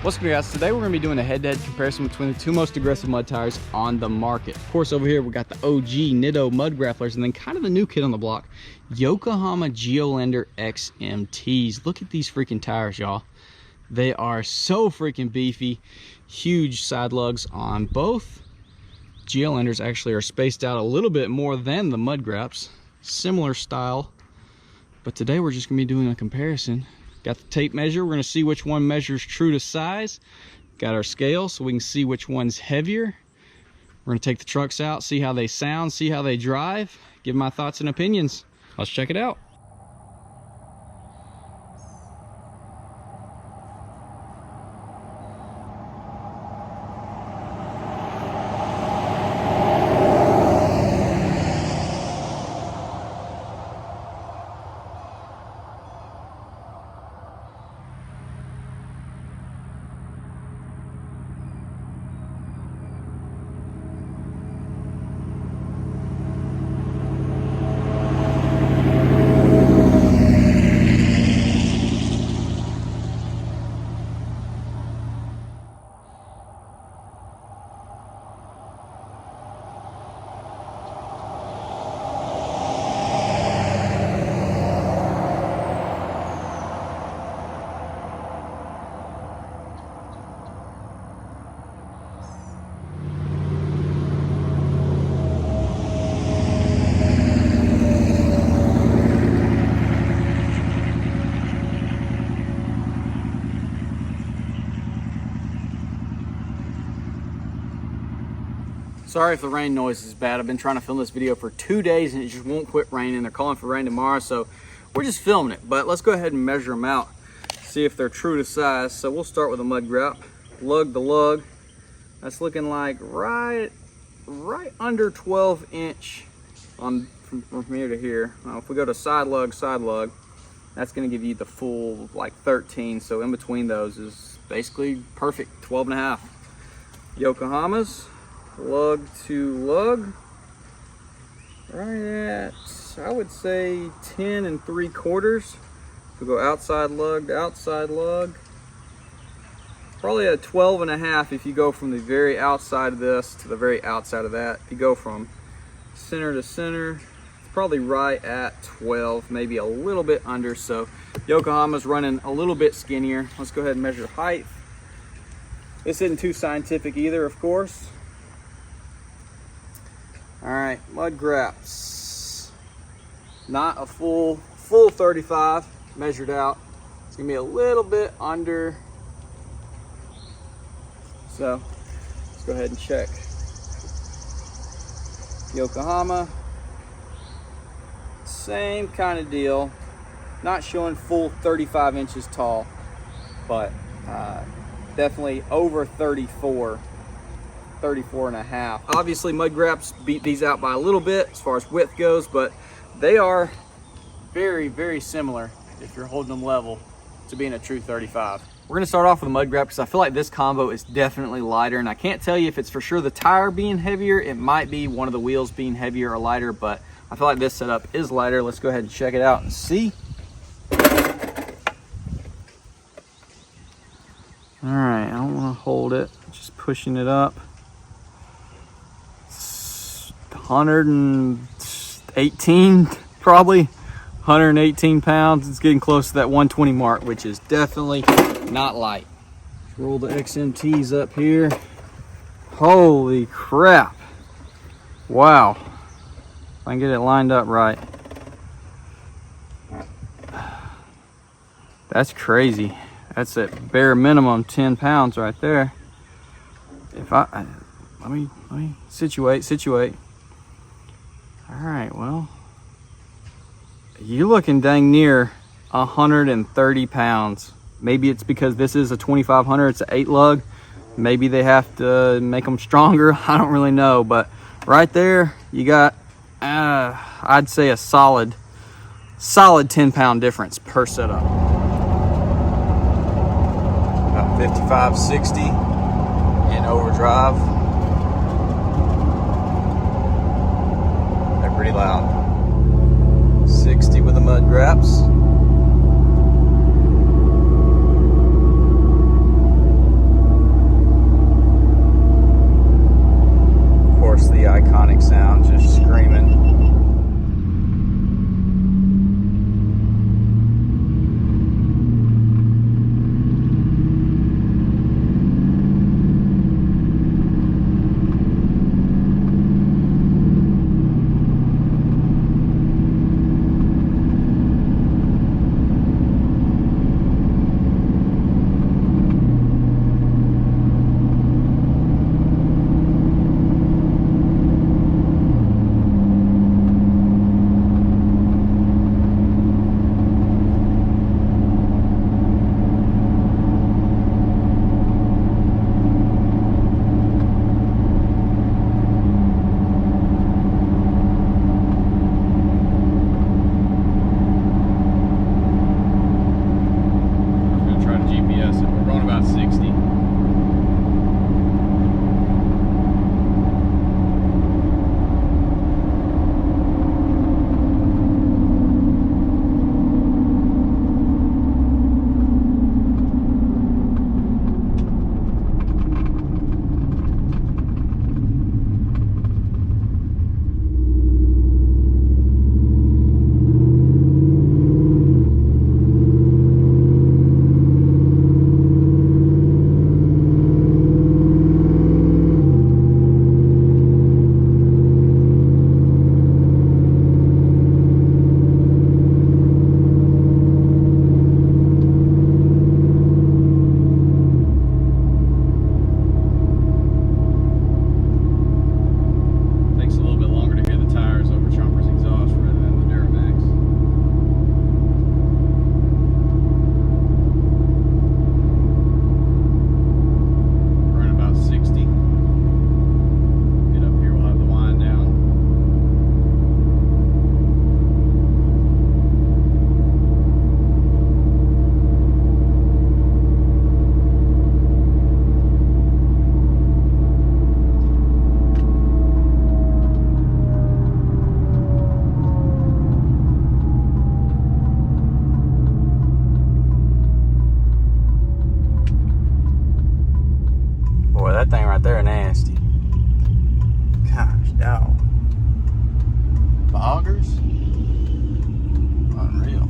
What's good, guys? Today we're going to be doing a head-to-head comparison between the two most aggressive mud tires on the market. Of course, over here we got the OG Nitto Mudgrapplers, and then kind of the new kid on the block, Yokohama Geolandar X-MTs. Look at these freaking tires, y'all. They are so freaking beefy. Huge side lugs on both. Geolandars actually are spaced out a little bit more than the Mudgraps. Similar style. But today we're just going to be doing a comparison. Got the tape measure. We're going to see which one measures true to size. Got our scale so we can see which one's heavier. We're going to take the trucks out, see how they sound, see how they drive, give my thoughts and opinions. Let's check it out. Sorry if the rain noise is bad. I've been trying to film this video for 2 days and it just won't quit raining. They're calling for rain tomorrow, so we're just filming it. But let's go ahead and measure them out, see if they're true to size. So we'll start with a Mudgrap. Lug to lug, that's looking like right under 12 inch on from here to here. Now if we go to side lug, that's going to give you the full like 13. So in between those is basically perfect, 12 and a half. Yokohamas, lug to lug, right at, I would say 10 3/4. If we go outside lug to outside lug, probably a 12 and a half if you go from the very outside of this to the very outside of that. If you go from center to center, it's probably right at 12, maybe a little bit under. So Yokohama's running a little bit skinnier. Let's go ahead and measure height. This isn't too scientific either, of course. All right, Mudgraps, not a full 35 measured out. It's gonna be a little bit under. So let's go ahead and check. Yokohama, same kind of deal. Not showing full 35 inches tall, but definitely over 34 and a half. Obviously Mudgraps beat these out by a little bit as far as width goes, but they are very similar if you're holding them level to being a true 35. We're gonna start off with a Mudgrap because I feel like this combo is definitely lighter, and I can't tell you if it's for sure the tire being heavier. It might be one of the wheels being heavier or lighter, but I feel like this setup is lighter. Let's go ahead and check it out and see. All right, I don't want to hold it, just pushing it up. 118, probably 118 pounds. It's getting close to that 120 mark, which is definitely not light. Roll the XMTs up here. Holy crap. Wow. If I can get it lined up right. That's crazy. That's at bare minimum 10 pounds right there. If let me situate. All right, well, you're looking dang near 130 pounds. Maybe it's because this is a 2500, it's an 8 lug. Maybe they have to make them stronger. I don't really know, but right there, you got, I'd say a solid 10 pound difference per setup. About 55, 60 in overdrive. Pretty loud. 60 with the Mudgraps. that thing right there nasty. Gosh, dog. Boggers? Unreal.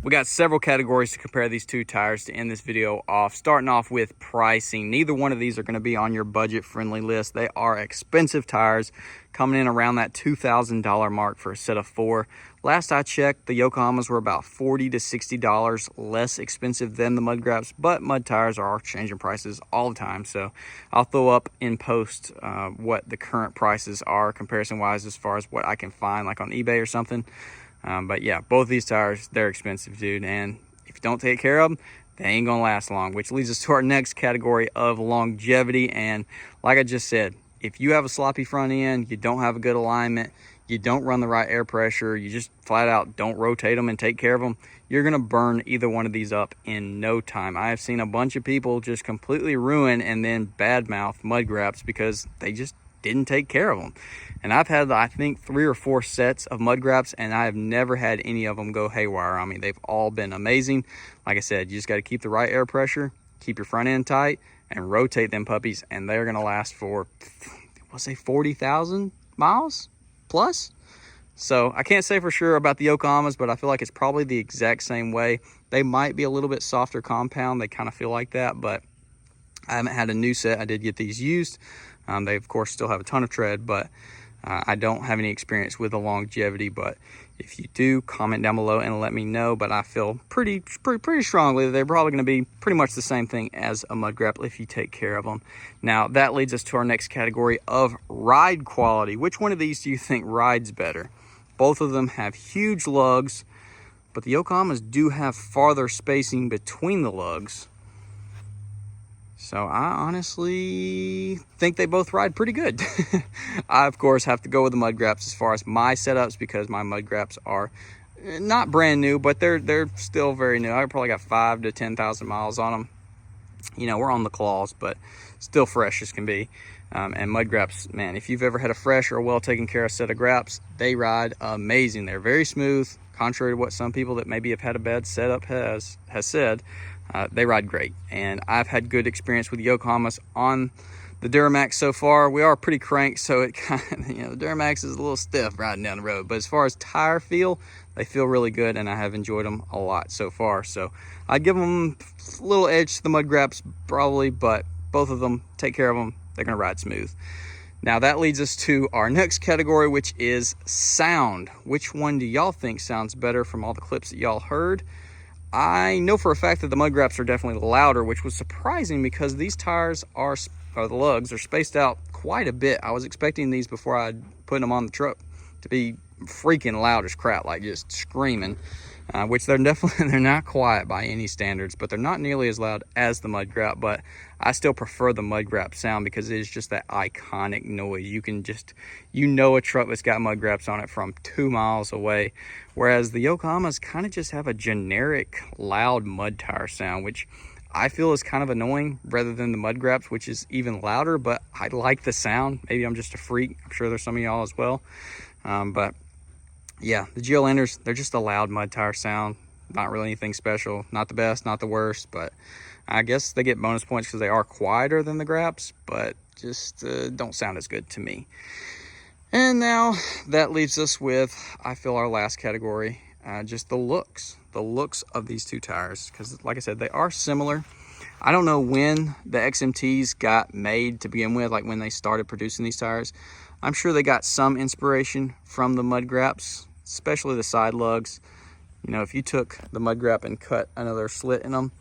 We got several categories to compare these two tires to end this video off. Starting off with pricing. Neither one of these are going to be on your budget-friendly list. They are expensive tires, coming in around that $2,000 mark for a set of 4. Last I checked, the Yokohamas were about $40 to $60 less expensive than the Mudgraps, but Mud tires are changing prices all the time. So I'll throw up in post what the current prices are comparison-wise as far as what I can find, like on eBay or something. But yeah, both these tires, they're expensive, dude. And if you don't take care of them, they ain't gonna last long, which leads us to our next category of longevity. And like I just said, if you have a sloppy front end, you don't have a good alignment, you don't run the right air pressure, you just flat out don't rotate them and take care of them, you're gonna burn either one of these up in no time. I have seen a bunch of people just completely ruin and then badmouth Mudgraps because they just didn't take care of them. And I've had, I think, 3 or 4 sets of Mudgraps, and I have never had any of them go haywire on me. They've all been amazing. Like I said, you just got to keep the right air pressure, keep your front end tight, and rotate them puppies, and they're going to last for, let's say, 40,000 miles plus. So I can't say for sure about the Yokohamas, but I feel like it's probably the exact same way. They might be a little bit softer compound. They kind of feel like that, but I haven't had a new set. I did get these used. They, of course, still have a ton of tread, but I don't have any experience with the longevity. But if you do, comment down below and let me know. But I feel pretty strongly that they're probably going to be pretty much the same thing as a Mudgrappler if you take care of them. Now, that leads us to our next category of ride quality. Which one of these do you think rides better? Both of them have huge lugs, but the Yokohamas do have farther spacing between the lugs. So I honestly think they both ride pretty good. I, of course, have to go with the Mudgraps as far as my setups because my Mudgraps are not brand new, but they're still very new. I probably got 5,000 to 10,000 miles on them. You know, we're on the claws, but still fresh as can be. And Mudgraps, man, if you've ever had a fresh or a well taken care of set of graps, they ride amazing. They're very smooth, contrary to what some people that maybe have had a bad setup has said. They ride great, and I've had good experience with Yokohamas on the Duramax so far. We are pretty cranked, so it kind of, you know, the Duramax is a little stiff riding down the road, but as far as tire feel, they feel really good, and I have enjoyed them a lot so far. So I'd give them a little edge to the Mudgraps probably, but both of them, take care of them, they're gonna ride smooth. Now that leads us to our next category, which is sound. Which one do y'all think sounds better from all the clips that y'all heard? I know for a fact that the Mudgraps are definitely louder, which was surprising because these tires or the lugs are spaced out quite a bit. I was expecting these before I put them on the truck to be freaking loud as crap, like just screaming, which they're not quiet by any standards, but they're not nearly as loud as the Mudgrap. But I still prefer the Mudgrap sound because it is just that iconic noise. You can just, you know, a truck that's got Mudgraps on it from 2 miles away, whereas the Yokohamas kind of just have a generic loud mud tire sound, which I feel is kind of annoying, rather than the Mudgraps, which is even louder. But I like the sound. Maybe I'm just a freak. I'm sure there's some of y'all as well. But yeah, the Geolandars, they're just a loud mud tire sound. Not really anything special. Not the best, not the worst, but I guess they get bonus points because they are quieter than the Graps, but just don't sound as good to me. And now that leaves us with, I feel, our last category, just the looks of these two tires, because like I said, they are similar. I don't know when the XMTs got made to begin with, like when they started producing these tires. I'm sure they got some inspiration from the Mudgraps, especially the side lugs. You know, if you took the Mudgrap and cut another slit in them,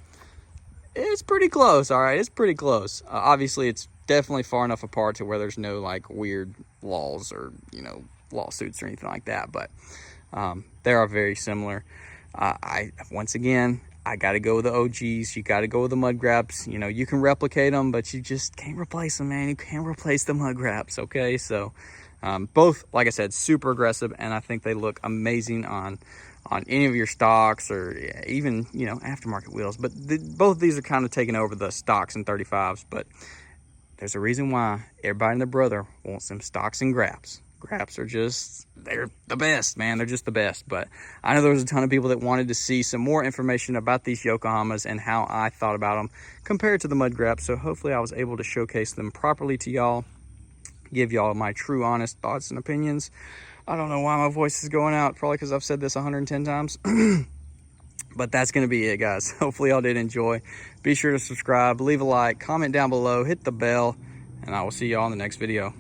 it's pretty close. All right, it's pretty close. Obviously, it's definitely far enough apart to where there's no like weird laws or, you know, lawsuits or anything like that. But they are very similar. Once again, I got to go with the OGs. You got to go with the mud grabs. You know, you can replicate them, but you just can't replace them, man. You can't replace the mud grabs, okay? So both, like I said, super aggressive, and I think they look amazing on any of your stocks or even, you know, aftermarket wheels. But both of these are kind of taking over the stocks and 35s, but there's a reason why everybody and their brother wants them stocks and grabs. Grabs are just, they're the best, man. They're just the best. But I know there was a ton of people that wanted to see some more information about these Yokohamas and how I thought about them compared to the mud grabs. So hopefully I was able to showcase them properly to y'all, give y'all my true, honest thoughts and opinions. I don't know why my voice is going out, probably because I've said this 110 times. But that's going to be it, guys. Hopefully y'all did enjoy. Be sure to subscribe, leave a like, comment down below, hit the bell, and I will see y'all in the next video.